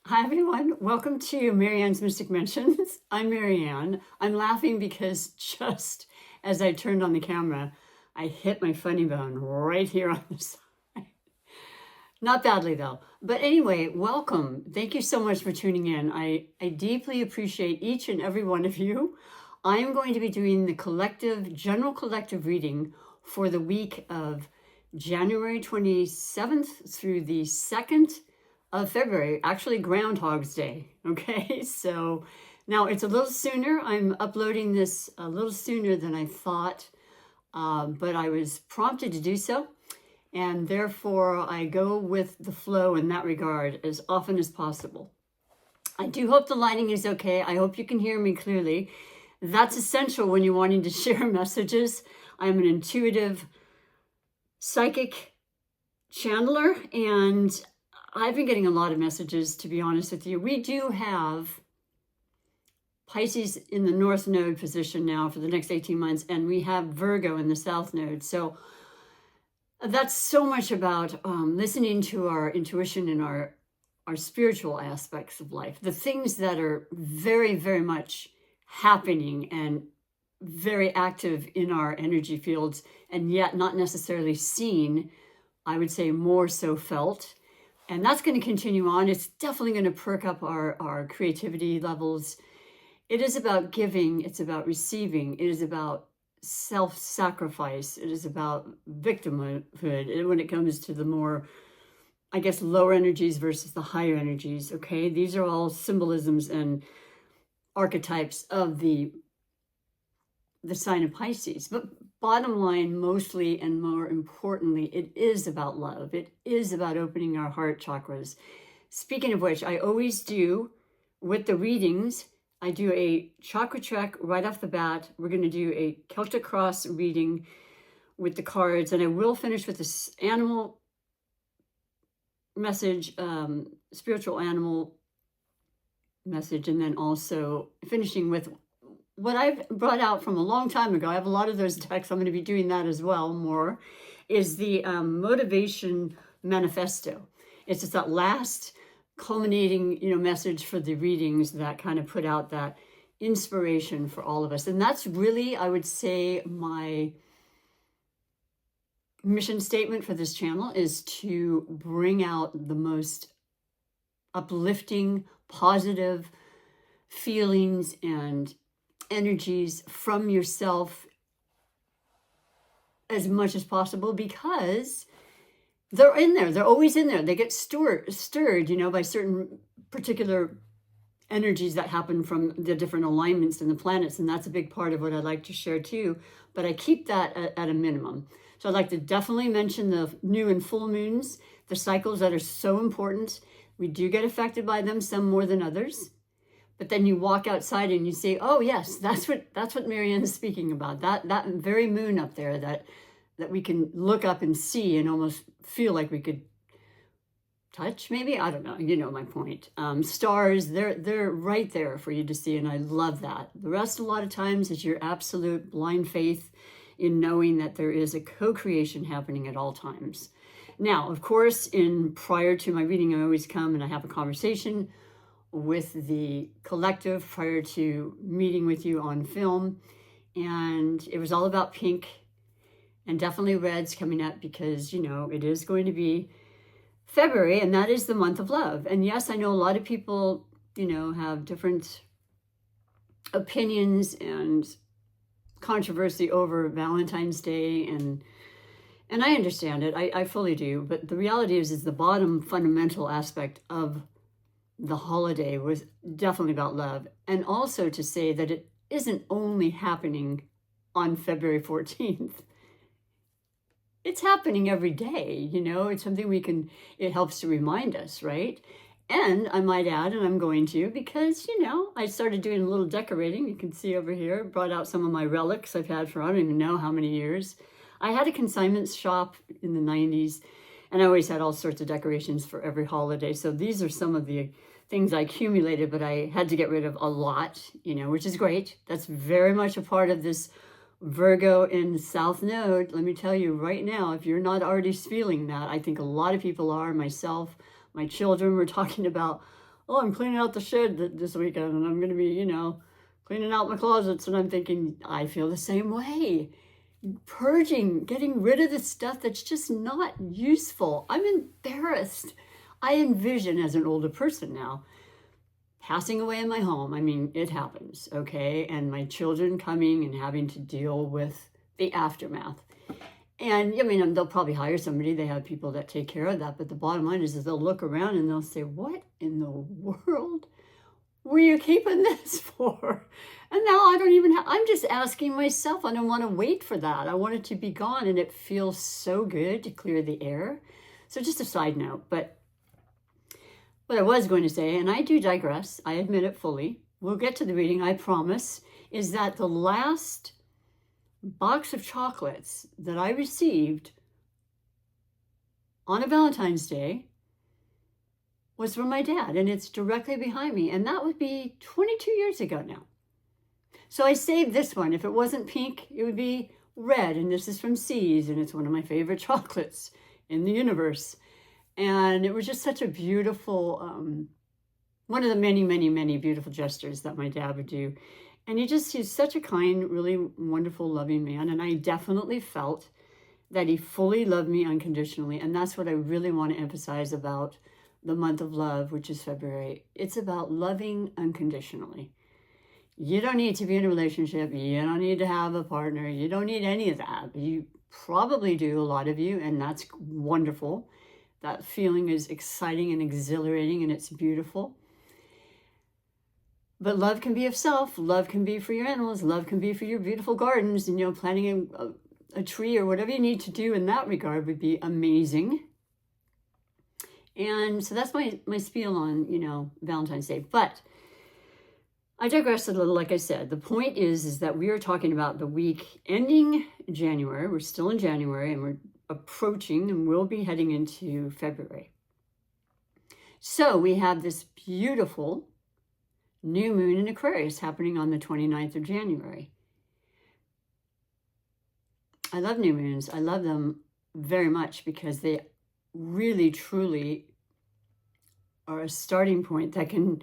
Hi everyone, welcome to Marianne's Mystic Mentions. I'm Marianne. I'm laughing because just as I turned on the camera, I hit my funny bone right here on the side. Not badly though. But anyway, welcome. Thank you so much for tuning in. I deeply appreciate each and every one of you. I am going to be doing the general collective reading for the week of January 27th through the 2nd of February, actually Groundhog's Day. Okay, so now it's a little sooner. I'm uploading this a little sooner than I thought, but I was prompted to do so. And therefore, I go with the flow in that regard as often as possible. I do hope the lighting is okay. I hope you can hear me clearly. That's essential when you're wanting to share messages. I'm an intuitive psychic channeler, and I've been getting a lot of messages, to be honest with you. We do have Pisces in the North Node position now for the next 18 months, and we have Virgo in the South Node. So that's so much about listening to our intuition and our spiritual aspects of life, the things that are very, very much happening and very active in our energy fields, and yet not necessarily seen. I would say more so felt. And that's going to continue on. It's definitely going to perk up our creativity levels. It is about giving. It's about receiving. It is about self-sacrifice. It is about victimhood when it comes to the more, I guess, lower energies versus the higher energies. Okay, these are all symbolisms and archetypes of the sign of Pisces. But bottom line, mostly and more importantly, it is about love. It is about opening our heart chakras. Speaking of which, I always do with the readings, I do a chakra check right off the bat. We're going to do a Celtic Cross reading with the cards, and I will finish with this animal message, spiritual animal message, and then also finishing with what I've brought out from a long time ago. I have a lot of those decks. I'm going to be doing that as well more, is the Motivation Manifesto. It's just that last culminating, message for the readings that kind of put out that inspiration for all of us. And that's really, I would say, my mission statement for this channel is to bring out the most uplifting, positive feelings and energies from yourself as much as possible, because they're in there. They're always in there. They get stirred, by certain particular energies that happen from the different alignments in the planets. And that's a big part of what I like to share too. But I keep that at a minimum. So I'd like to definitely mention the new and full moons, the cycles that are so important. We do get affected by them, some more than others. But then you walk outside and you say, oh yes, that's what Marianne is speaking about. That very moon up there that we can look up and see and almost feel like we could touch, maybe. I don't know. You know my point. Stars, they're right there for you to see, and I love that. The rest, a lot of times, is your absolute blind faith in knowing that there is a co-creation happening at all times. Now, of course, prior to my reading, I always come and I have a conversation with the collective prior to meeting with you on film, and it was all about pink and definitely red's coming up because it is going to be February, and that is the month of love. And yes, I know a lot of people have different opinions and controversy over Valentine's Day, and I understand it. I fully do. But the reality is the bottom fundamental aspect of the holiday was definitely about love. And also to say that it isn't only happening on February 14th. It's happening every day, it's something it helps to remind us, right? And I might add, and I'm going to, because, I started doing a little decorating. You can see over here, brought out some of my relics I've had for I don't even know how many years. I had a consignment shop in the 90s, and I always had all sorts of decorations for every holiday. So these are some of the things I accumulated, but I had to get rid of a lot, which is great. That's very much a part of this Virgo in South Node. Let me tell you right now, if you're not already feeling that, I think a lot of people are, myself, my children, we're talking about oh, I'm cleaning out the shed this weekend, and I'm going to be, cleaning out my closets. And I'm thinking, I feel the same way. Purging, getting rid of the stuff that's just not useful. I'm embarrassed. I envision, as an older person now, passing away in my home. I mean, it happens, okay? And my children coming and having to deal with the aftermath. And I mean, they'll probably hire somebody. They have people that take care of that. But the bottom line is they'll look around and they'll say, what in the world were you keeping this for? And now I don't even I'm just asking myself. I don't want to wait for that. I want it to be gone. And it feels so good to clear the air. So just a side note. But what I was going to say, and I do digress, I admit it fully. We'll get to the reading, I promise, is that the last box of chocolates that I received on a Valentine's Day was from my dad, and it's directly behind me, and that would be 22 years ago now. So I saved this one. If it wasn't pink, it would be red, and this is from C's, and it's one of my favorite chocolates in the universe. And it was just such a beautiful, one of the many, many, many beautiful gestures that my dad would do. And he's such a kind, really wonderful, loving man. And I definitely felt that he fully loved me unconditionally. And that's what I really want to emphasize about the month of love, which is February. It's about loving unconditionally. You don't need to be in a relationship. You don't need to have a partner. You don't need any of that. You probably do, a lot of you, and that's wonderful. That feeling is exciting and exhilarating, and it's beautiful. But love can be of self. Love can be for your animals. Love can be for your beautiful gardens. And, planting a tree or whatever you need to do in that regard would be amazing. And so that's my spiel on, Valentine's Day. But I digress a little, like I said. The point is that we are talking about the week ending January. We're still in January, and we're approaching, and we'll be heading into February. So we have this beautiful new moon in Aquarius happening on the 29th of January. I love new moons. I love them very much because they really, truly are a starting point that can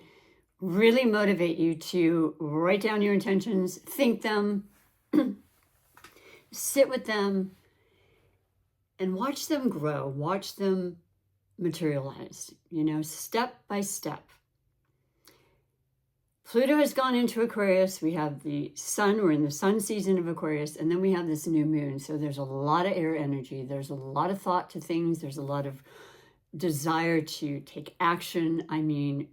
really motivate you to write down your intentions, think them, sit with them, and watch them grow, watch them materialize, step by step. Pluto has gone into Aquarius. We have the sun. We're in the sun season of Aquarius. And then we have this new moon. So there's a lot of air energy. There's a lot of thought to things. There's a lot of desire to take action. I mean,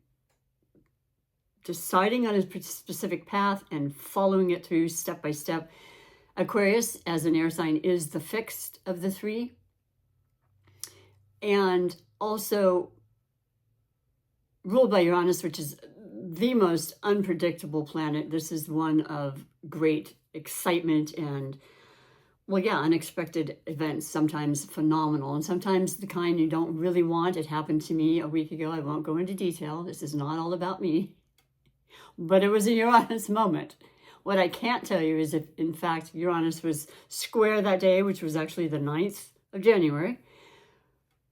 deciding on a specific path and following it through step by step. Aquarius, as an air sign, is the fixed of the three. And also ruled by Uranus, which is the most unpredictable planet. This is one of great excitement and, unexpected events, sometimes phenomenal, and sometimes the kind you don't really want. It happened to me a week ago. I won't go into detail. This is not all about me, but it was a Uranus moment. What I can't tell you is if, in fact, Uranus was square that day, which was actually the 9th of January.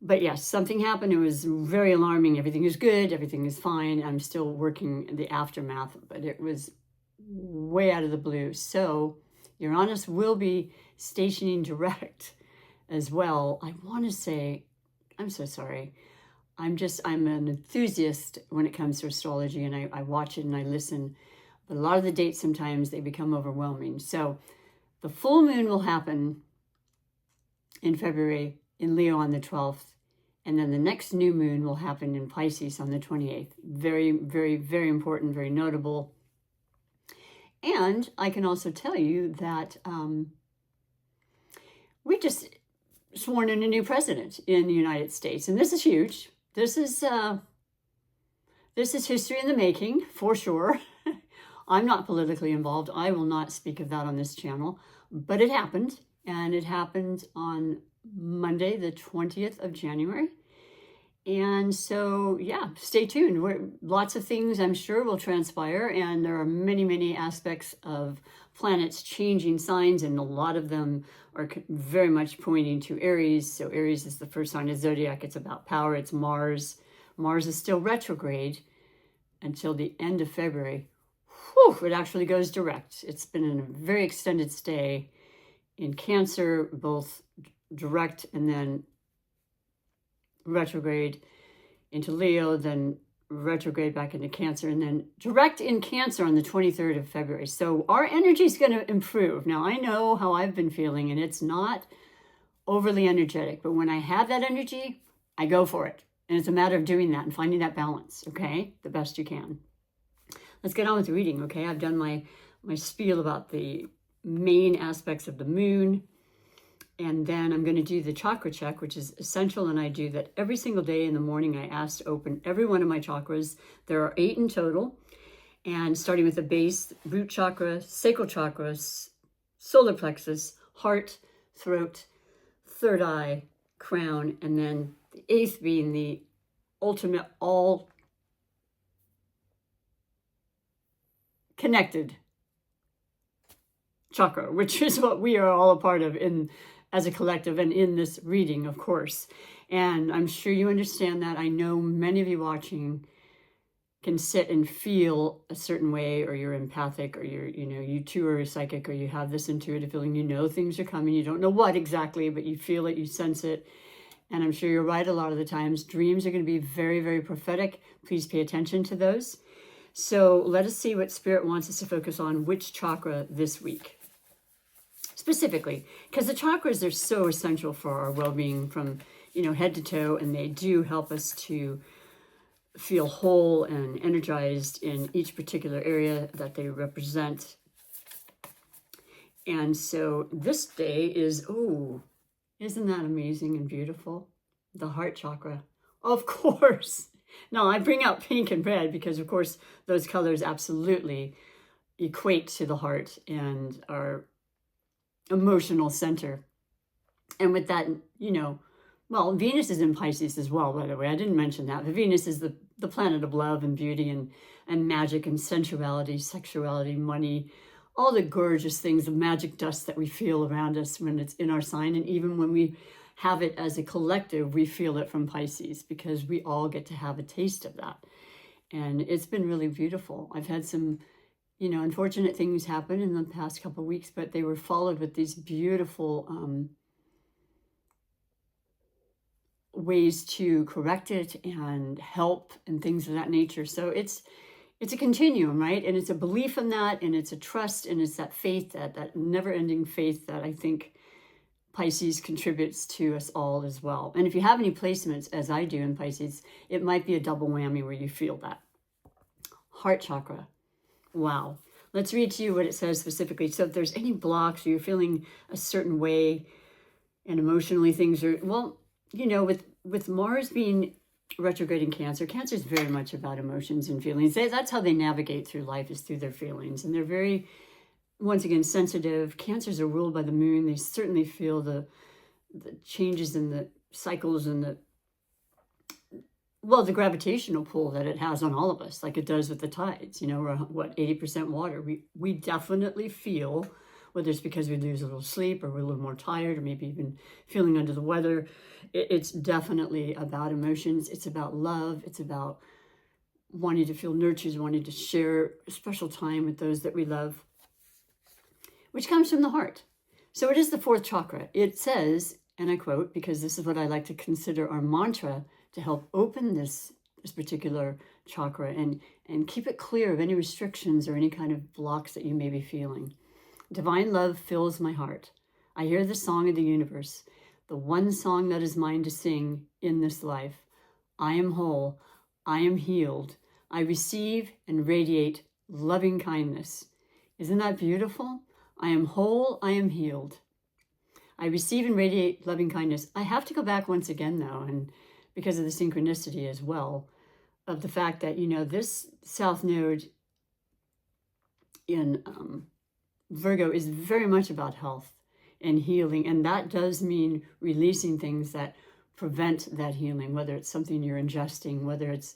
But yes, something happened. It was very alarming. Everything is good. Everything is fine. I'm still working the aftermath, but it was way out of the blue. So Uranus will be stationing direct as well. I want to say, I'm so sorry. I'm an enthusiast when it comes to astrology, and I watch it and I listen. But a lot of the dates, sometimes they become overwhelming. So the full moon will happen in February in Leo on the 12th. And then the next new moon will happen in Pisces on the 28th. Very, very, very important, very notable. And I can also tell you that we just sworn in a new president in the United States. And this is huge. This is history in the making, for sure. I'm not politically involved. I will not speak of that on this channel. But it happened. And it happened on Monday, the 20th of January. And so, stay tuned. Lots of things I'm sure will transpire, and there are many, many aspects of planets changing signs, and a lot of them are very much pointing to Aries. So Aries is the first sign of zodiac. It's about power. It's Mars. Mars is still retrograde, until the end of February. Whew, it actually goes direct. It's been in a very extended stay in Cancer, both direct and then retrograde into Leo, then retrograde back into Cancer, and then direct in Cancer on the 23rd of February. So our energy is going to improve. Now, I know how I've been feeling, and it's not overly energetic, but when I have that energy, I go for it. And it's a matter of doing that and finding that balance, okay? The best you can. Let's get on with the reading, okay? I've done my spiel about the main aspects of the moon. And then I'm going to do the chakra check, which is essential. And I do that every single day in the morning. I ask to open every one of my chakras. There are 8 in total. And starting with the base, root chakra, sacral chakra, solar plexus, heart, throat, third eye, crown, and then the 8th being the ultimate all connected chakra, which is what we are all a part of as a collective and in this reading, of course. And I'm sure you understand that. I know many of you watching can sit and feel a certain way, or you're empathic, or you too are psychic, or you have this intuitive feeling, things are coming. You don't know what exactly, but you feel it, you sense it. And I'm sure you're right a lot of the times. Dreams are going to be very, very prophetic. Please pay attention to those. So let us see what Spirit wants us to focus on, which chakra this week. Specifically, because the chakras are so essential for our well-being from, head to toe, and they do help us to feel whole and energized in each particular area that they represent. And so this day is, isn't that amazing and beautiful? The heart chakra, of course. Now, I bring out pink and red because, of course, those colors absolutely equate to the heart and our emotional center. And with that, Venus is in Pisces as well, by the way. I didn't mention that. But Venus is the planet of love and beauty and magic and sensuality, sexuality, money, all the gorgeous things, the magic dust that we feel around us when it's in our sign. And even when we have it as a collective, we feel it from Pisces because we all get to have a taste of that. And it's been really beautiful. I've had some unfortunate things happen in the past couple of weeks, but they were followed with these beautiful ways to correct it and help and things of that nature. So it's a continuum, right? And it's a belief in that, and it's a trust, and it's that faith, that never-ending faith that I think Pisces contributes to us all as well. And if you have any placements, as I do in Pisces, it might be a double whammy where you feel that. Heart chakra. Wow. Let's read to you what it says specifically. So if there's any blocks, or you're feeling a certain way and emotionally things are, with Mars being retrograde in Cancer, Cancer is very much about emotions and feelings. That's how they navigate through life, is through their feelings. And they're very, once again, sensitive. Cancers are ruled by the moon. They certainly feel the changes in the cycles and the gravitational pull that it has on all of us, like it does with the tides. We're 80% water. We definitely feel, whether it's because we lose a little sleep, or we're a little more tired, or maybe even feeling under the weather. It's definitely about emotions. It's about love. It's about wanting to feel nurtured, wanting to share a special time with those that we love, which comes from the heart. So it is the 4th chakra. It says, and I quote, because this is what I like to consider our mantra to help open this particular chakra and keep it clear of any restrictions or any kind of blocks that you may be feeling. Divine love fills my heart. I hear the song of the universe, the one song that is mine to sing in this life. I am whole. I am healed. I receive and radiate loving kindness. Isn't that beautiful? I am whole. I am healed. I receive and radiate loving kindness. I have to go back once again, though, and because of the synchronicity as well, of the fact that, this South Node in Virgo is very much about health and healing. And that does mean releasing things that prevent that healing, whether it's something you're ingesting, whether it's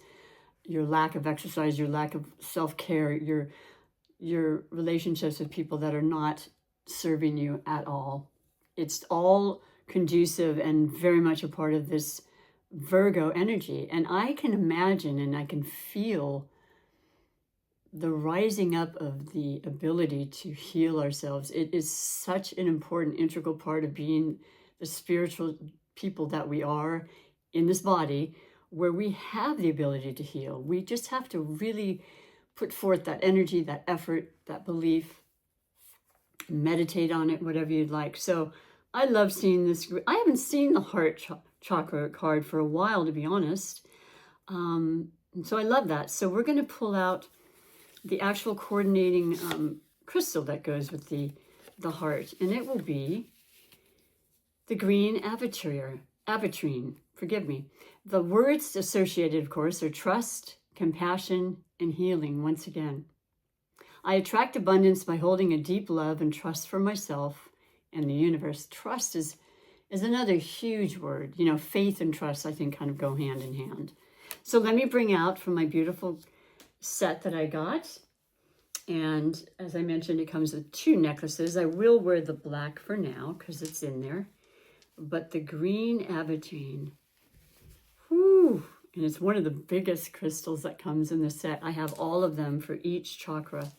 your lack of exercise, your lack of self-care, your relationships with people that are not serving you at all. It's all conducive and very much a part of this Virgo energy. And I can imagine and I can feel the rising up of the ability to heal ourselves. It is such an important, integral part of being the spiritual people that we are in this body, where we have the ability to heal. We just have to really put forth that energy, that effort, that belief, meditate on it, whatever you'd like. So I love seeing this. I haven't seen the heart chakra card for a while, to be honest. So I love that. So we're going to pull out the actual coordinating crystal that goes with the heart, and it will be the green avitrine. Forgive me. The words associated, of course, are trust, compassion, and healing. Once again, I attract abundance by holding a deep love and trust for myself and the universe. Trust is another huge word. You know, faith and trust, I think, kind of go hand in hand. So let me bring out from my beautiful set that I got. And as I mentioned, it comes with 2 necklaces. I will wear the black for now because it's in there. But the green avitrine, whew, and it's one of the biggest crystals that comes in the set. I have all of them for each chakra.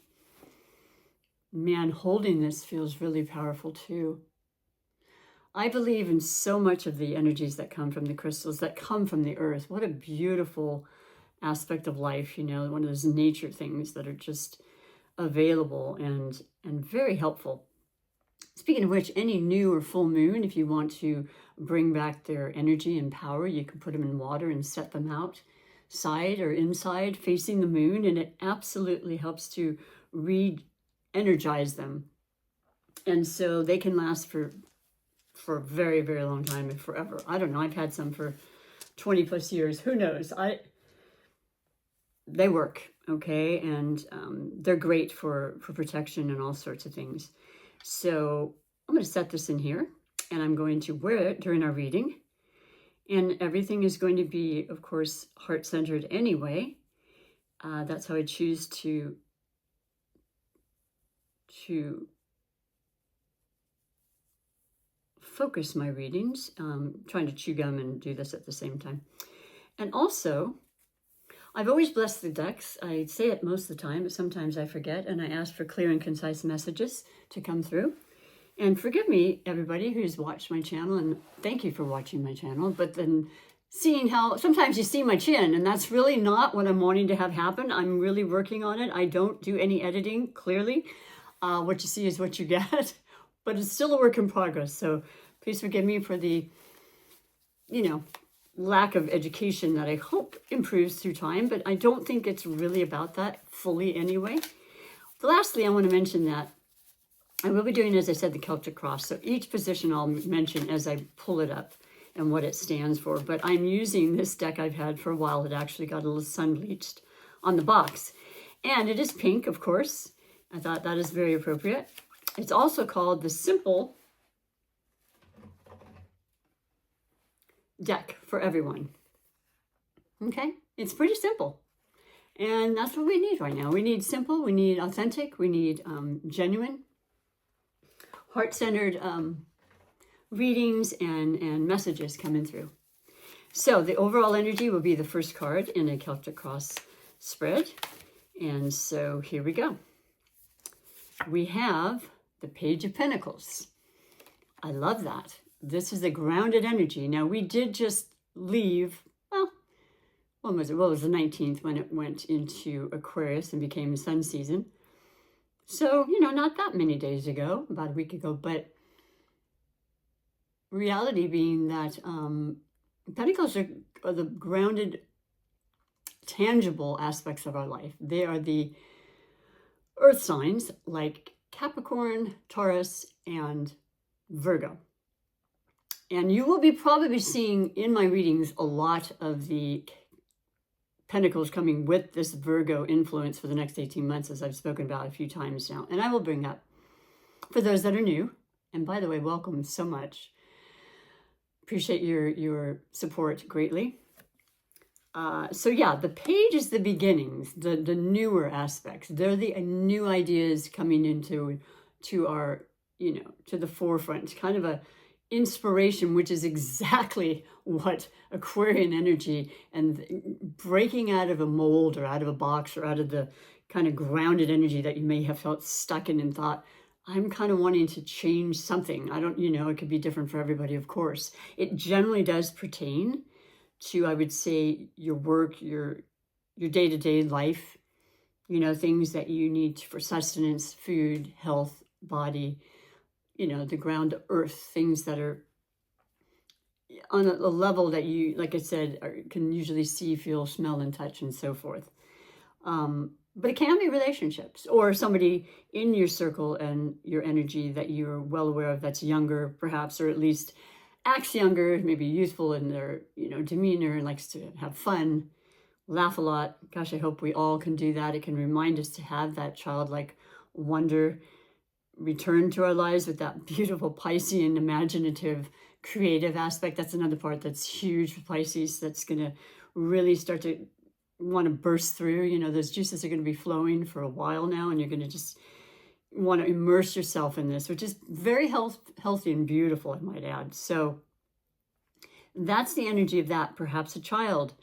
Man, holding this feels really powerful too. I believe in so much of the energies that come from the crystals, that come from the earth. What a beautiful aspect of life, you know, one of those nature things that are just available and very helpful. Speaking of which, any new or full moon, if you want to bring back their energy and power, you can put them in water and set them out side or inside facing the moon, and it absolutely helps to re-energize them. And so they can last for a very, very long time and forever. I don't know. I've had some for 20 plus years. Who knows? They work, okay? And they're great for protection and all sorts of things. So I'm going to set this in here, and I'm going to wear it during our reading. And everything is going to be, of course, heart-centered anyway. That's how I choose to focus my readings. Trying to chew gum and do this at the same time. And also, I've always blessed the decks. I say it most of the time, but sometimes I forget, and I ask for clear and concise messages to come through. And forgive me, everybody who's watched my channel, and thank you for watching my channel, but then seeing how sometimes you see my chin, and that's really not what I'm wanting to have happen. I'm really working on it. I don't do any editing, clearly. What you see is what you get, but it's still a work in progress. So please forgive me for the, lack of education that I hope improves through time, but I don't think it's really about that fully anyway. Lastly, I want to mention that I will be doing, as I said, the Celtic cross. So each position I'll mention as I pull it up and what it stands for. But I'm using this deck I've had for a while. It actually got a little sun bleached on the box. And it is pink, of course. I thought that is very appropriate. It's also called the Simple Deck for Everyone. Okay? It's pretty simple. And that's what we need right now. We need simple, we need authentic, we need genuine, heart-centered readings and messages coming through. So the overall energy will be the first card in a Celtic cross spread. And so here we go. We have the Page of Pentacles. I love that. This is a grounded energy. Now, we did just leave, well, when was it? Well, it was the 19th when it went into Aquarius and became sun season. So, not that many days ago, about a week ago, but reality being that Pentacles are the grounded, tangible aspects of our life. They are the earth signs like Capricorn, Taurus, and Virgo. And you will be probably seeing in my readings a lot of the Pentacles coming with this Virgo influence for the next 18 months, as I've spoken about a few times now. And I will bring that for those that are new. And by the way, welcome so much. Appreciate your support greatly. So yeah, the page is the beginnings, the newer aspects. They're the new ideas coming into our, to the forefront, kind of a inspiration, which is exactly what Aquarian energy and breaking out of a mold or out of a box or out of the kind of grounded energy that you may have felt stuck in and thought, I'm kind of wanting to change something. I don't, it could be different for everybody, of course. It generally does pertain to, I would say, your work, your day-to-day life, things that you need for sustenance, food, health, body, the ground, earth, things that are on a level that you, like I said, can usually see, feel, smell, and touch, and so forth. But it can be relationships or somebody in your circle and your energy that you're well aware of that's younger, perhaps, or at least acts younger, maybe youthful in their, demeanor, and likes to have fun, laugh a lot. Gosh, I hope we all can do that. It can remind us to have that childlike wonder return to our lives with that beautiful Piscean, imaginative, creative aspect. That's another part that's huge for Pisces. That's going to really start to want to burst through. Those juices are going to be flowing for a while now, and you're going to just want to immerse yourself in this, which is very healthy and beautiful, I might add. So that's the energy of that. Perhaps a child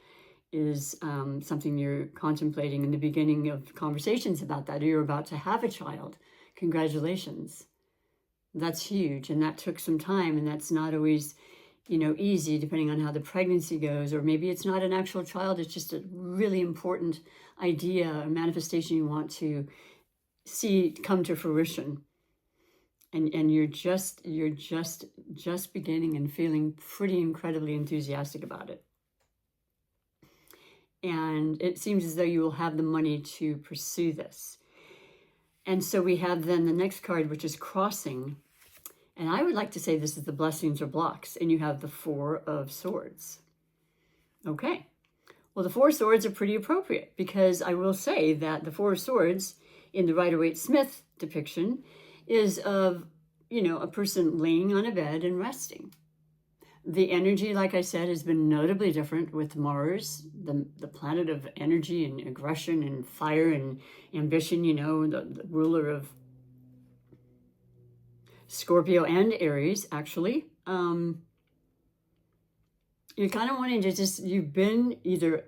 is something you're contemplating in the beginning of conversations about that, or you're about to have a child. Congratulations. That's huge. And that took some time, and that's not always, easy depending on how the pregnancy goes, or maybe it's not an actual child. It's just a really important idea, a manifestation you want to see come to fruition. And you're just beginning and feeling pretty incredibly enthusiastic about it. And it seems as though you will have the money to pursue this. And so we have then the next card, which is crossing. And I would like to say this is the blessings or blocks. And you have the Four of Swords. Okay. Well, the Four of Swords are pretty appropriate, because I will say that the Four of Swords in the Rider-Waite-Smith depiction is of, a person laying on a bed and resting. The energy, like I said, has been notably different with Mars, the planet of energy and aggression and fire and ambition, the ruler of Scorpio and Aries, actually. You're kind of wanting to you've been either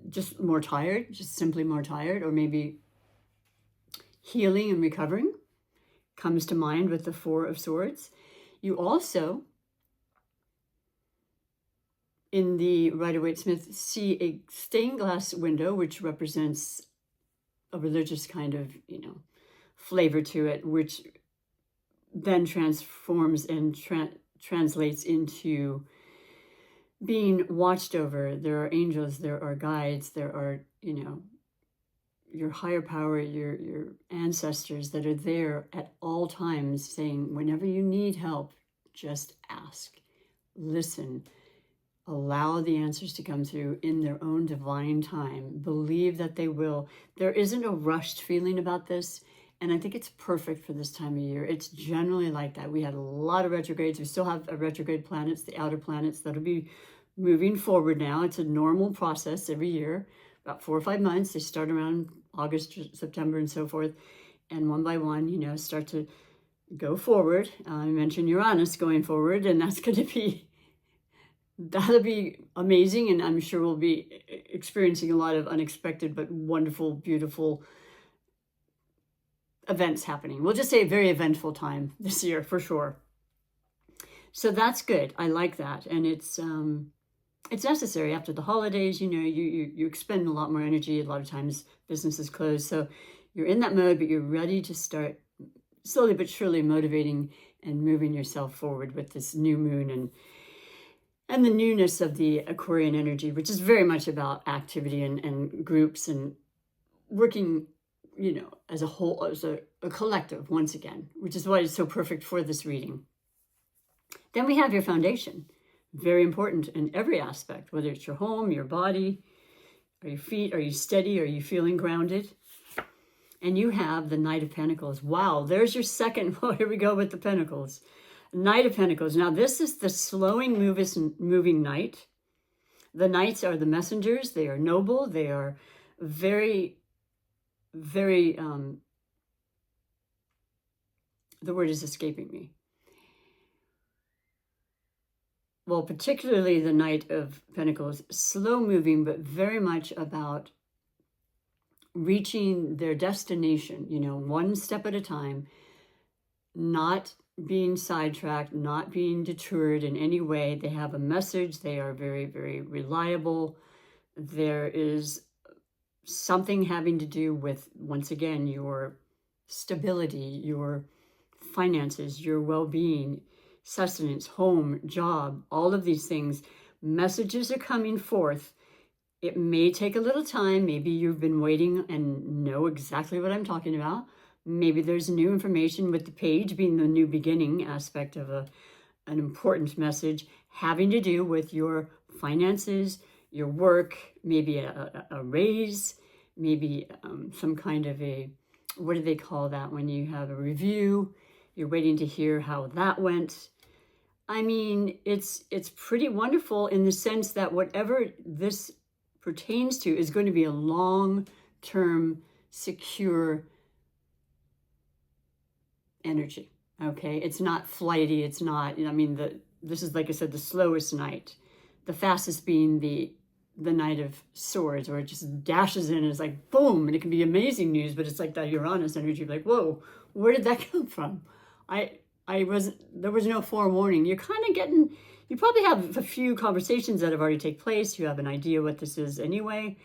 just more tired, just simply more tired, or maybe healing and recovering comes to mind with the Four of Swords. You also, in the Rider-Waite-Smith, see a stained glass window, which represents a religious kind of, flavor to it, which then transforms and translates into being watched over. There are angels, there are guides, there are, your higher power, your ancestors that are there at all times saying, whenever you need help, just ask, listen, allow the answers to come through in their own divine time. Believe that they will. There isn't a rushed feeling about this, and I think it's perfect for this time of year. It's generally like that. We had a lot of retrogrades. We still have retrograde planets, the outer planets, that'll be moving forward now. It's a normal process every year, about 4 or 5 months. They start around August, September, and so forth, and one by one, start to go forward. I mentioned Uranus going forward, and that's going to be that'll be amazing, and I'm sure we'll be experiencing a lot of unexpected but wonderful, beautiful events happening. We'll just say a very eventful time this year for sure. So that's good. I like that, and it's necessary after the holidays. You expend a lot more energy. A lot of times businesses close, so you're in that mode, but you're ready to start slowly but surely motivating and moving yourself forward with this new moon and the newness of the Aquarian energy, which is very much about activity and groups and working, as a whole, as a collective once again, which is why it's so perfect for this reading. Then we have your foundation, very important in every aspect, whether it's your home, your body, or your feet. Are you steady? Are you feeling grounded? And you have the Knight of Pentacles. Wow, there's your second. Well, here we go with the Pentacles. Knight of Pentacles. Now, this is the moving knight. The knights are the messengers. They are noble. They are very, very, the word is escaping me. Well, particularly the Knight of Pentacles, slow moving, but very much about reaching their destination, one step at a time, not being sidetracked, not being deterred in any way. They have a message. They are very, very reliable. There is something having to do with, once again, your stability, your finances, your well-being, sustenance, home, job, all of these things. Messages are coming forth. It may take a little time. Maybe you've been waiting and know exactly what I'm talking about. Maybe there's new information, with the page being the new beginning aspect of an important message having to do with your finances, your work, maybe a raise, maybe some kind of what do they call that when you have a review? You're waiting to hear how that went. I mean, it's pretty wonderful in the sense that whatever this pertains to is going to be a long-term, secure energy. Okay, it's not flighty. It's not. This is, like I said, the slowest night. The fastest being the Knight of Swords, where it just dashes in and it's like boom, and it can be amazing news, but it's like that Uranus energy, like, whoa, where did that come from? There was no forewarning. You're kind of getting, you probably have a few conversations that have already taken place. You have an idea what this is anyway,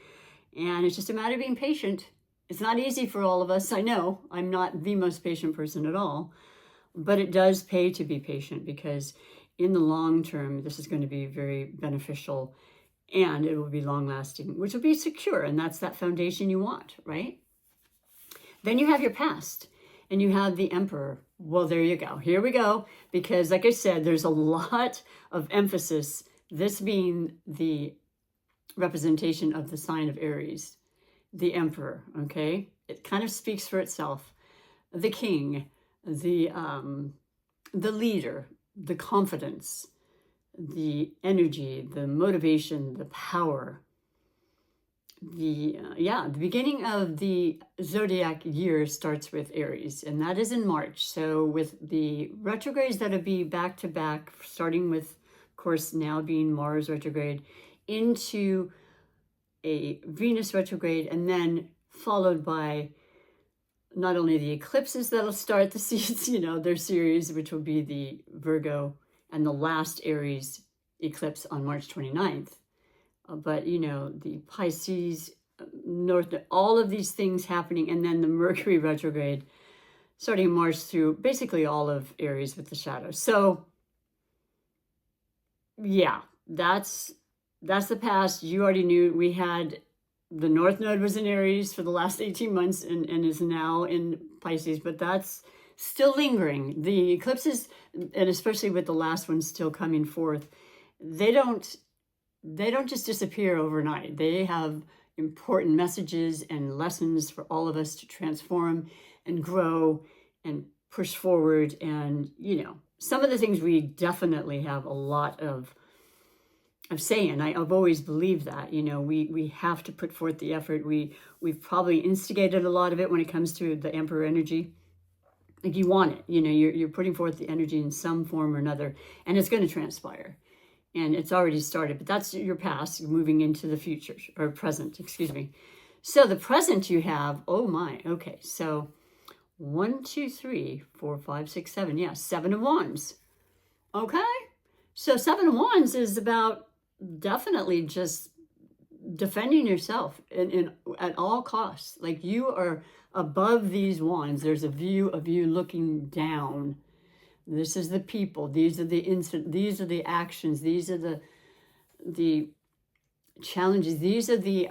and it's just a matter of being patient. It's not easy for all of us. I know I'm not the most patient person at all, but it does pay to be patient, because in the long term, this is going to be very beneficial, and it will be long lasting, which will be secure. And that's that foundation you want, right? Then you have your past, and you have the Emperor. Well, there you go. Here we go. Because like I said, there's a lot of emphasis, this being the representation of the sign of Aries, the Emperor, okay? It kind of speaks for itself. The king, the leader, the confidence, the energy, the motivation, the power. The beginning of the zodiac year starts with Aries, and that is in March. So with the retrogrades that'll be back to back, starting with, of course, now being Mars retrograde, into a Venus retrograde, and then followed by not only the eclipses that'll start the their series, which will be the Virgo and the last Aries eclipse on March 29th. But, the Pisces, North, all of these things happening, and then the Mercury retrograde starting March through basically all of Aries with the shadow. So, yeah, that's the past. You already knew we had the North Node was in Aries for the last 18 months and is now in Pisces, but that's still lingering. The eclipses, and especially with the last one still coming forth, they don't just disappear overnight. They have important messages and lessons for all of us to transform and grow and push forward. And, some of the things we definitely have a lot of say in. I've always believed that, we have to put forth the effort. We've probably instigated a lot of it when it comes to the Emperor energy. Like, you want it, you're putting forth the energy in some form or another, and it's going to transpire. And it's already started, but that's your past, moving into the future, or present, excuse me. So the present you have, oh my, okay. So 1, 2, 3, 4, 5, 6, 7. Yeah, 7 of Wands. Okay. So 7 of Wands is about definitely just defending yourself in at all costs. Like, you are above these wands. There's a view of you looking down. This is the people. These are the these are the actions. These are the challenges. These are the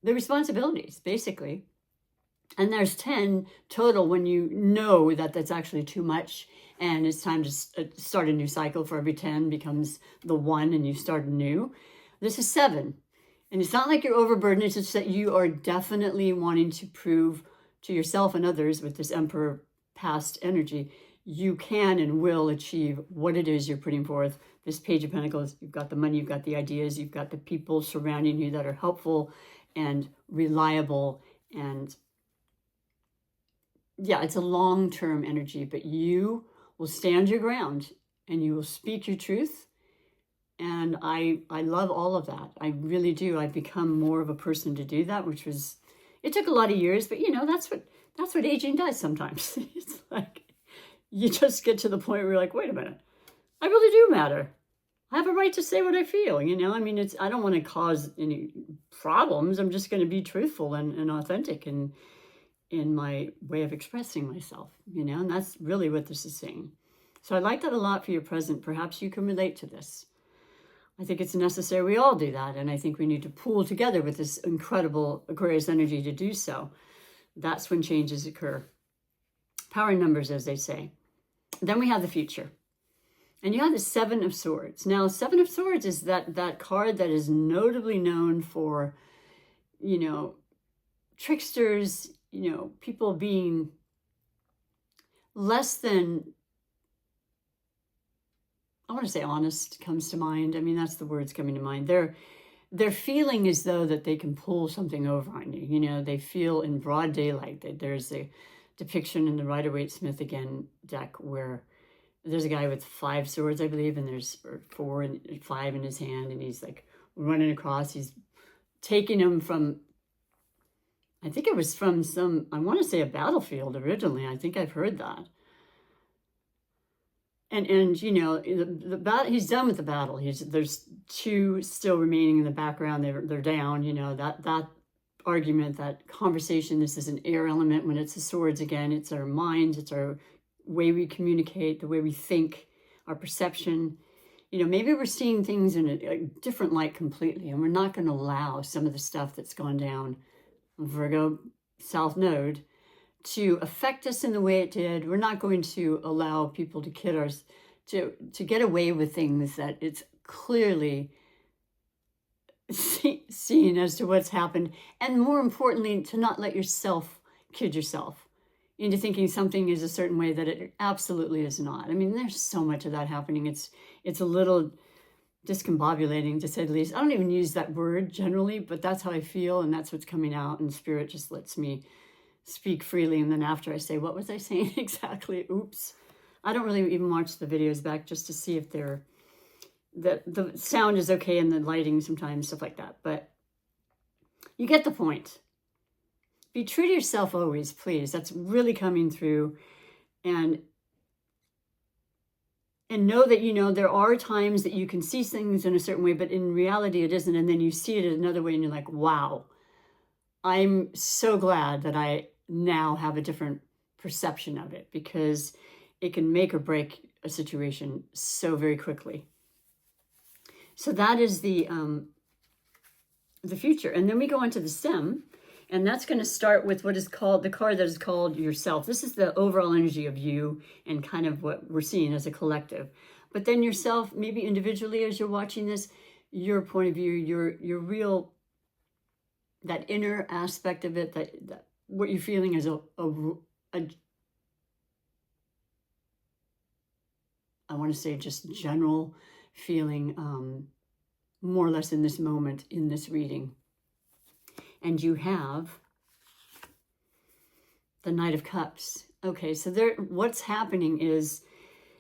responsibilities, basically. And there's 10 total when you know that that's actually too much, and it's time to start a new cycle. For every 10 becomes the 1, and you start anew. This is 7. And it's not like you're overburdened. It's just that you are definitely wanting to prove to yourself and others, with this Emperor past energy, you can and will achieve what it is you're putting forth. This Page of Pentacles, you've got the money, you've got the ideas, you've got the people surrounding you that are helpful and reliable. And yeah, it's a long-term energy, but you will stand your ground and you will speak your truth. And I love all of that. I really do. I've become more of a person to do that, which was, it took a lot of years, but you know, that's what aging does sometimes. It's like, you just get to the point where you're like, wait a minute, I really do matter. I have a right to say what I feel, you know? I mean, I don't want to cause any problems. I'm just going to be truthful and authentic in my way of expressing myself, you know? And that's really what this is saying. So I like that a lot for your present. Perhaps you can relate to this. I think it's necessary we all do that. And I think we need to pool together with this incredible Aquarius energy to do so. That's when changes occur. Power in numbers, as they say. Then we have the future. And you have the Seven of Swords. Now, Seven of Swords is that card that is notably known for, you know, tricksters, you know, people being less than, I want to say honest comes to mind. I mean, that's the words coming to mind. They're feeling as though that they can pull something over on you. You know, they feel in broad daylight. That there's a depiction in the Rider-Waite-Smith again deck where there's a guy with 5 swords, I believe, and there's 4 and 5 in his hand, and he's like running across. He's taking them from, I think it was from some, I want to say a battlefield originally. I think I've heard that. And you know, the battle, he's done with the battle. There's 2 still remaining in the background. They're down, you know, that argument, that conversation. This is an air element. When it's the swords again, it's our minds, it's our way we communicate, the way we think, our perception. You know, maybe we're seeing things in a different light completely, and we're not going to allow some of the stuff that's gone down Virgo South Node to affect us in the way it did. We're not going to allow people to kid us, to get away with things that it's clearly seen as to what's happened. And more importantly, to not let yourself kid yourself into thinking something is a certain way that it absolutely is not. I mean, there's so much of that happening. It's a little discombobulating, to say the least. I don't even use that word generally, but that's how I feel, and that's what's coming out, and Spirit just lets me speak freely. And then after I say, what was I saying exactly? Oops. I don't really even watch the videos back just to see if the sound is okay and the lighting sometimes, stuff like that. But you get the point. Be true to yourself always, please. That's really coming through. And know that, you know, there are times that you can see things in a certain way, but in reality it isn't. And then you see it another way and you're like, wow, I'm so glad that I now have a different perception of it, because it can make or break a situation so very quickly. So that is the future. And then we go on to the stem, and that's going to start with what is called, the card that is called yourself. This is the overall energy of you and kind of what we're seeing as a collective. But then yourself, maybe individually as you're watching this, your point of view, your real, that inner aspect of it, that what you're feeling is a I want to say just general feeling, more or less in this moment, in this reading. And you have the Knight of Cups. Okay, so what's happening is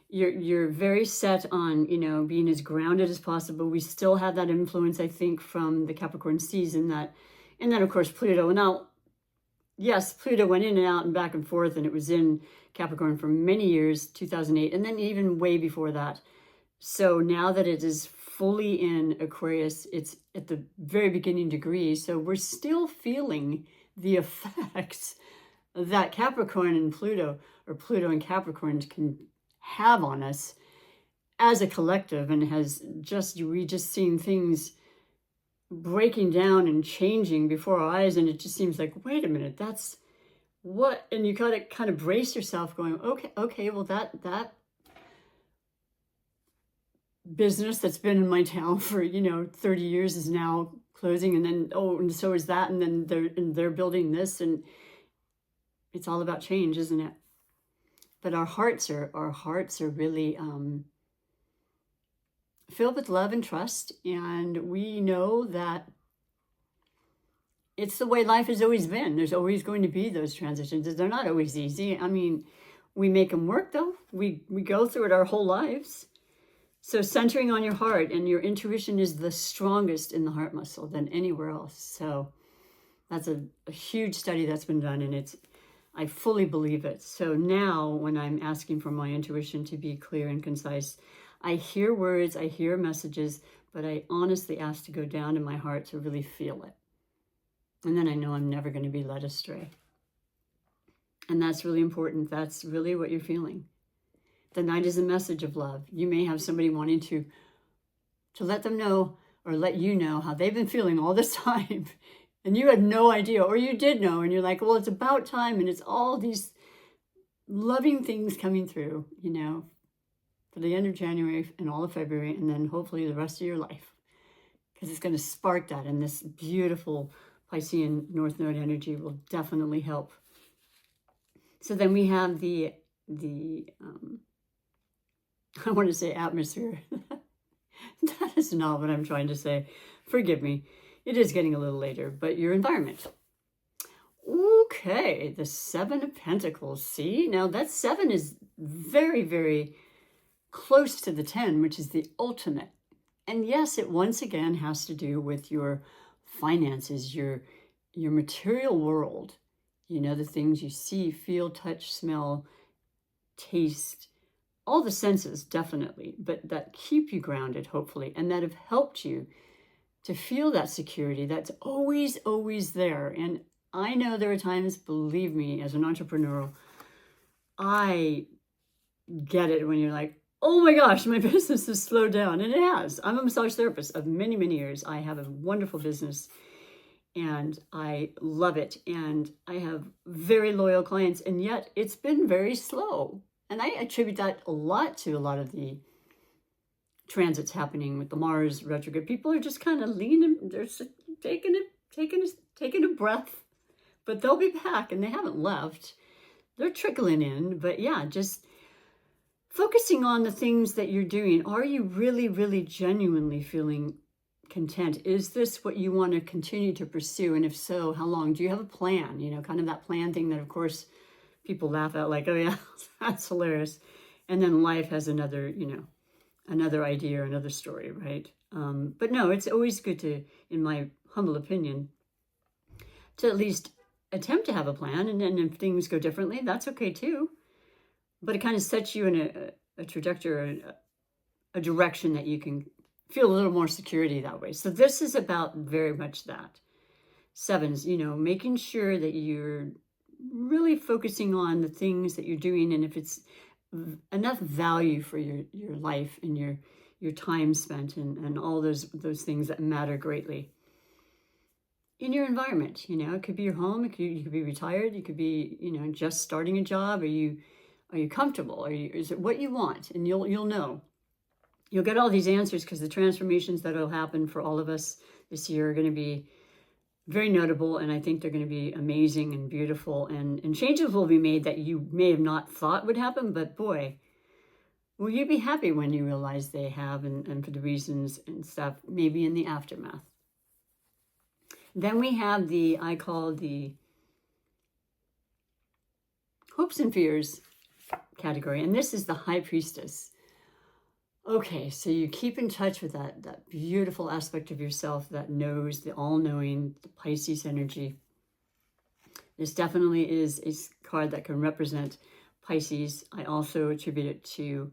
you're very set on, you know, being as grounded as possible. We still have that influence, I think, from the Capricorn season, and then of course Pluto. Now, yes, Pluto went in and out and back and forth, and it was in Capricorn for many years, 2008, and then even way before that. So now that it is fully in Aquarius, it's at the very beginning degree. So we're still feeling the effects that Capricorn and Pluto, or Pluto and Capricorn, can have on us as a collective, and we just seen things breaking down and changing before our eyes, and it just seems like, wait a minute, that's what, and you gotta kind of brace yourself going, okay, well that business that's been in my town for, you know, 30 years is now closing, and then, and so is that, and then they're building this, and it's all about change, isn't it? But our hearts are really filled with love and trust, and we know that it's the way life has always been. There's always going to be those transitions. They're not always easy. I mean, we make them work, though. We go through it our whole lives. So centering on your heart, and your intuition is the strongest in the heart muscle than anywhere else. So that's a huge study that's been done, and I fully believe it. So now when I'm asking for my intuition to be clear and concise, I hear words, I hear messages, but I honestly ask to go down in my heart to really feel it. And then I know I'm never going to be led astray. And that's really important. That's really what you're feeling. The night is a message of love. You may have somebody wanting to let them know or let you know how they've been feeling all this time. And you had no idea, or you did know, and you're like, well, it's about time, and it's all these loving things coming through, for the end of January and all of February, and then hopefully the rest of your life, because it's going to spark that, and this beautiful Piscean North Node energy will definitely help. So then we have the I want to say atmosphere. That is not what I'm trying to say. Forgive me. It is getting a little later, but your environment. Okay, the 7 of Pentacles. See, now that 7 is very, very close to the 10, which is the ultimate. And yes, it once again has to do with your finances, your material world. The things you see, feel, touch, smell, taste, all the senses, definitely, but that keep you grounded, hopefully, and that have helped you to feel that security that's always, always there. And I know there are times, believe me, as an entrepreneur, I get it when you're like, oh my gosh, my business has slowed down. And it has. I'm a massage therapist of many, many years. I have a wonderful business and I love it. And I have very loyal clients, and yet it's been very slow. And I attribute that a lot to a lot of the transits happening with the Mars retrograde. People are just kind of leaning, they're just taking a breath, but they'll be back, and they haven't left. They're trickling in, but yeah, just focusing on the things that you're doing. Are you really, really genuinely feeling content? Is this what you want to continue to pursue? And if so, how long? Do you have a plan? Kind of that plan thing that, of course, people laugh at, like, oh yeah, that's hilarious. And then life has another idea or another story, right? But no, it's always good to, in my humble opinion, to at least attempt to have a plan. And then if things go differently, that's okay too. But it kind of sets you in a trajectory, a direction that you can feel a little more security that way. So this is about very much that. 7s, making sure that you're really focusing on the things that you're doing, and if it's enough value for your life and your time spent, and all those things that matter greatly in your environment. It could be your home, you could be retired, you could be just starting a job. Are you comfortable? Is it what you want? And you'll know. You'll get all these answers, because the transformations that will happen for all of us this year are going to be very notable, and I think they're going to be amazing and beautiful, and changes will be made that you may have not thought would happen, but boy, will you be happy when you realize they have, and for the reasons and stuff, maybe in the aftermath. Then we have I call the hopes and fears category, and this is the High Priestess. Okay, so you keep in touch with that beautiful aspect of yourself that knows, the all-knowing, the Pisces energy. This definitely is a card that can represent Pisces. I also attribute it to,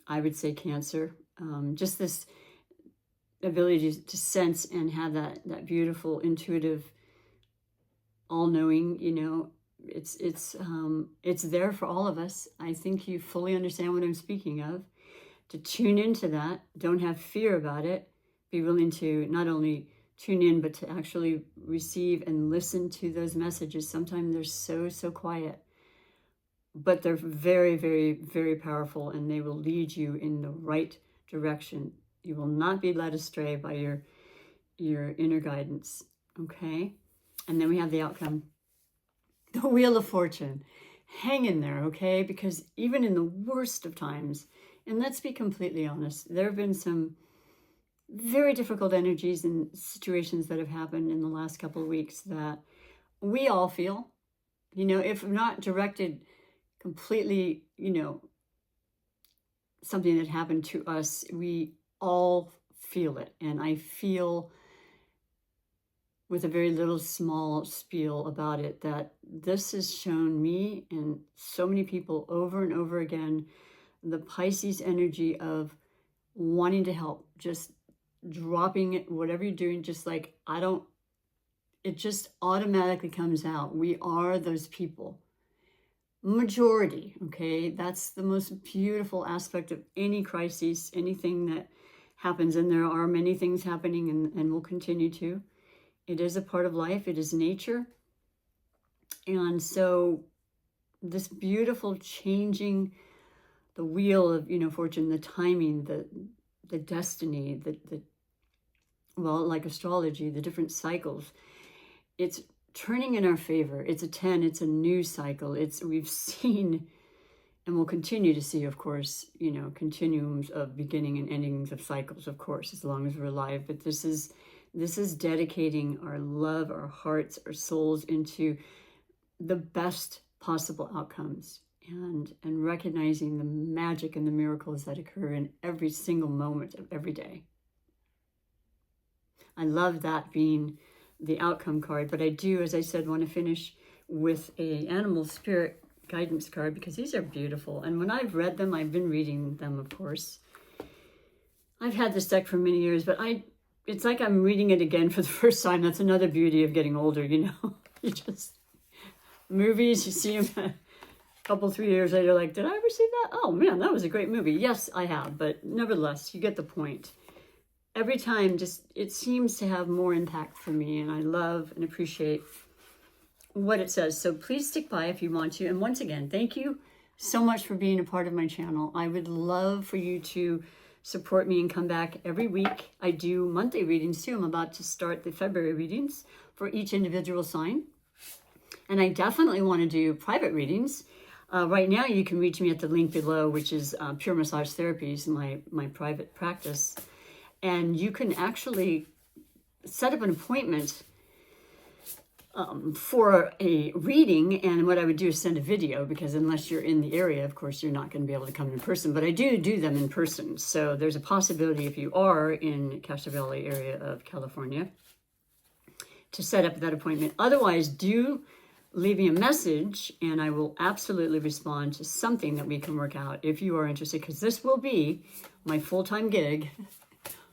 I would say, Cancer. Just this ability to sense and have that beautiful, intuitive, all-knowing, it's there for all of us. I think you fully understand what I'm speaking of. To tune into that, don't have fear about it. Be willing to not only tune in, but to actually receive and listen to those messages. Sometimes they're so quiet, but they're very, very, very powerful, and they will lead you in the right direction. You will not be led astray by your inner guidance. Okay? And then we have the outcome. The Wheel of Fortune. Hang in there, okay? Because even in the worst of times, and let's be completely honest, there have been some very difficult energies and situations that have happened in the last couple of weeks that we all feel, if not directed completely, something that happened to us, we all feel it. And I feel, with a very little small spiel about it, that this has shown me and so many people over and over again the Pisces energy of wanting to help, just dropping it, whatever you're doing, just like, it just automatically comes out. We are those people. Majority, okay? That's the most beautiful aspect of any crisis, anything that happens, and there are many things happening and will continue to. It is a part of life. It is nature. And so this beautiful changing the wheel of, fortune, the timing, the destiny, well, like astrology, the different cycles, it's turning in our favor. It's a 10, it's a new cycle. We've seen and will continue to see, of course, continuums of beginning and endings of cycles, of course, as long as we're alive. But this is dedicating our love, our hearts, our souls into the best possible outcomes, and recognizing the magic and the miracles that occur in every single moment of every day. I love that being the outcome card, but I do, as I said, want to finish with a animal spirit guidance card, because these are beautiful. And when I've read them, I've been reading them, of course. I've had this deck for many years, but it's like I'm reading it again for the first time. That's another beauty of getting older, You just, movies, you see them a couple, 3 years later, like, did I ever see that? Oh man, that was a great movie. Yes, I have, but nevertheless, you get the point. Every time, it seems to have more impact for me, and I love and appreciate what it says. So please stick by if you want to. And once again, thank you so much for being a part of my channel. I would love for you to support me and come back every week. I do monthly readings too. I'm about to start the February readings for each individual sign. And I definitely want to do private readings. Right now, you can reach me at the link below, which is Pure Massage Therapies, my private practice. And you can actually set up an appointment for a reading. And what I would do is send a video, because unless you're in the area, of course, you're not going to be able to come in person. But I do them in person. So there's a possibility, if you are in Castro Valley area of California, to set up that appointment. Otherwise, do leave me a message, and I will absolutely respond to something that we can work out if you are interested, because this will be my full-time gig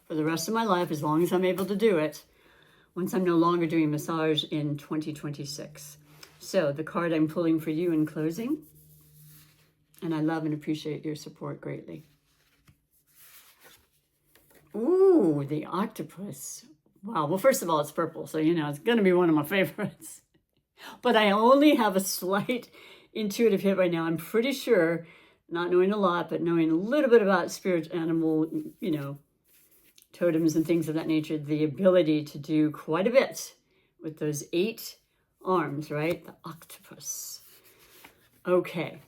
for the rest of my life, as long as I'm able to do it, once I'm no longer doing massage in 2026. So the card I'm pulling for you in closing, and I love and appreciate your support greatly. Ooh, the octopus. Wow. Well, first of all, it's purple, so it's going to be one of my favorites. But I only have a slight intuitive hit right now. I'm pretty sure, not knowing a lot, but knowing a little bit about spirit animal, totems and things of that nature, the ability to do quite a bit with those 8 arms, right? The octopus. Okay.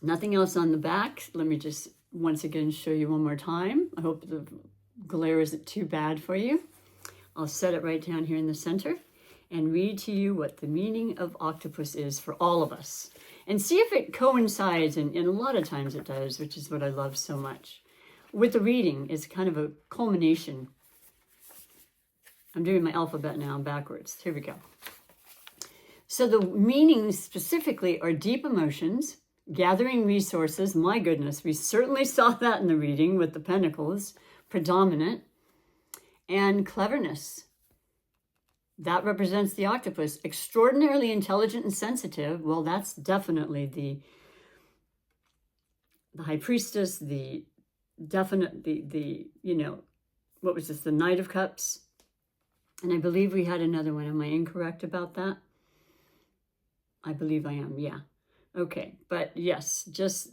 Nothing else on the back. Let me just once again show you one more time. I hope the glare isn't too bad for you. I'll set it right down here in the center and read to you what the meaning of octopus is for all of us. And see if it coincides, and a lot of times it does, which is what I love so much. With the reading, it's kind of a culmination. I'm doing my alphabet now backwards. Here we go. So the meanings specifically are deep emotions, gathering resources. My goodness, we certainly saw that in the reading with the pentacles, predominant, and cleverness. That represents the octopus. Extraordinarily intelligent and sensitive. Well, that's definitely the high priestess, the what was this? The Knight of Cups. And I believe we had another one. Am I incorrect about that? I believe I am. Yeah. Okay. But yes, just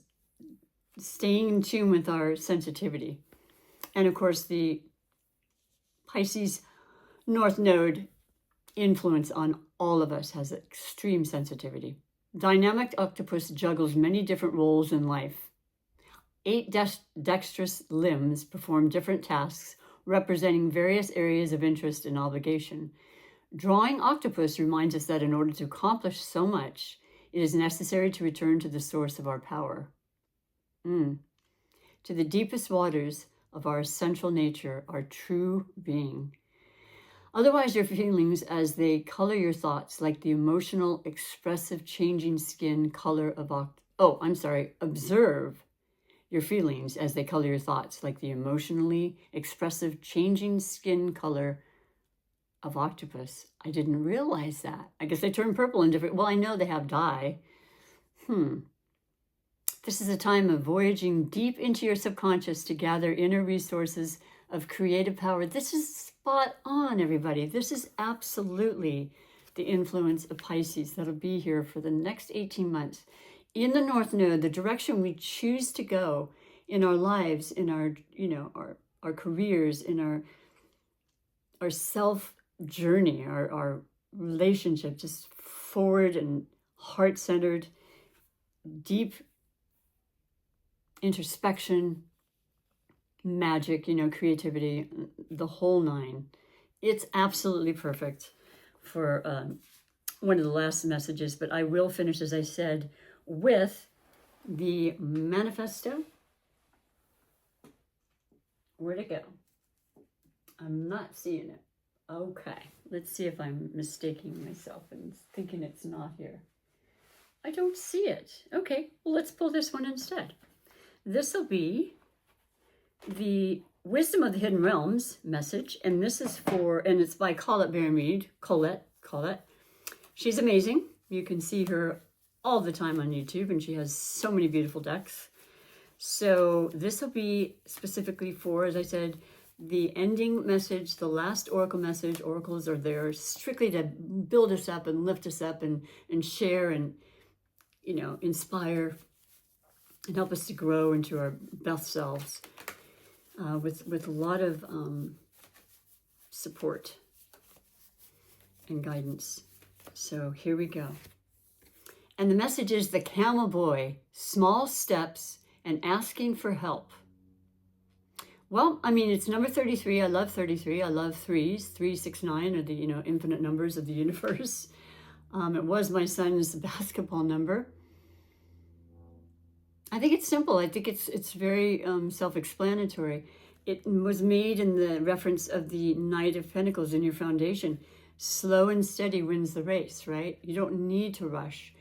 staying in tune with our sensitivity. And of course, the Pisces North Node influence on all of us has extreme sensitivity. Dynamic octopus juggles many different roles in life. 8 dexterous limbs perform different tasks, representing various areas of interest and obligation. Drawing octopus reminds us that in order to accomplish so much, it is necessary to return to the source of our power. to the deepest waters of our essential nature, our true being. Otherwise, your feelings as they color your thoughts, like the emotional, expressive, changing skin color of observe your feelings as they color your thoughts, like the emotionally expressive, changing skin color of octopus. I didn't realize that. I guess they turn purple in different, well, I know they have dye. This is a time of voyaging deep into your subconscious to gather inner resources of creative power. This is spot on, everybody. This is absolutely the influence of Pisces that'll be here for the next 18 months. In the North Node, the direction we choose to go in our lives, in our, our careers, in our self journey, our relationship, just forward and heart-centered, deep introspection, magic, creativity, the whole nine. It's absolutely perfect for one of the last messages, but I will finish, as I said, with the manifesto. Where'd it go? I'm not seeing it. Okay, let's see if I'm mistaking myself and thinking it's not here. I don't see it. Okay, well, let's pull this one instead. This will be the Wisdom of the Hidden Realms message, and this is and it's by Colette Baron-Reid. Colette. She's amazing. You can see her all the time on YouTube, and she has so many beautiful decks. So this will be specifically for, as I said, the ending message, the last oracle message. Oracles are there strictly to build us up and lift us up and share and, inspire and help us to grow into our best selves with a lot of support and guidance. So here we go. And the message is the Camel Boy, small steps and asking for help. Well, it's number 33. I love 33. I love threes. 369 are the, infinite numbers of the universe. It was my son's basketball number. I think it's simple. I think it's very self-explanatory. It was made in the reference of the Knight of Pentacles in your foundation. Slow and steady wins the race, right? You don't need to rush.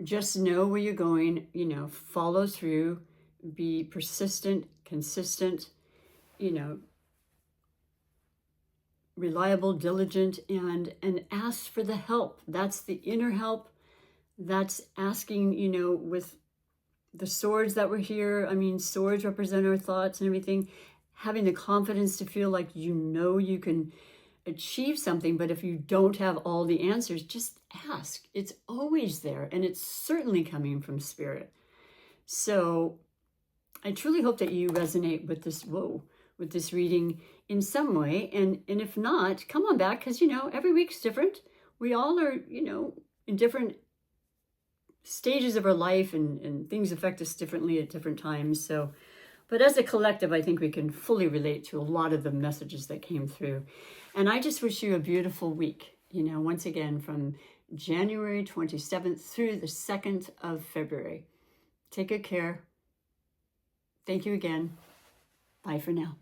Just know where you're going, follow through, be persistent, consistent, reliable, diligent, and ask for the help. That's the inner help. That's asking, with the swords that were here. Swords represent our thoughts and everything. Having the confidence to feel like you can achieve something, but if you don't have all the answers, just ask. It's always there, and it's certainly coming from spirit. So I truly hope that you resonate with this reading in some way, and if not, come on back, because every week's different. We all are in different stages of our life, and things affect us differently at different times. So, but as a collective, I think we can fully relate to a lot of the messages that came through. And I just wish you a beautiful week, once again, from January 27th through the 2nd of February. Take good care. Thank you again. Bye for now.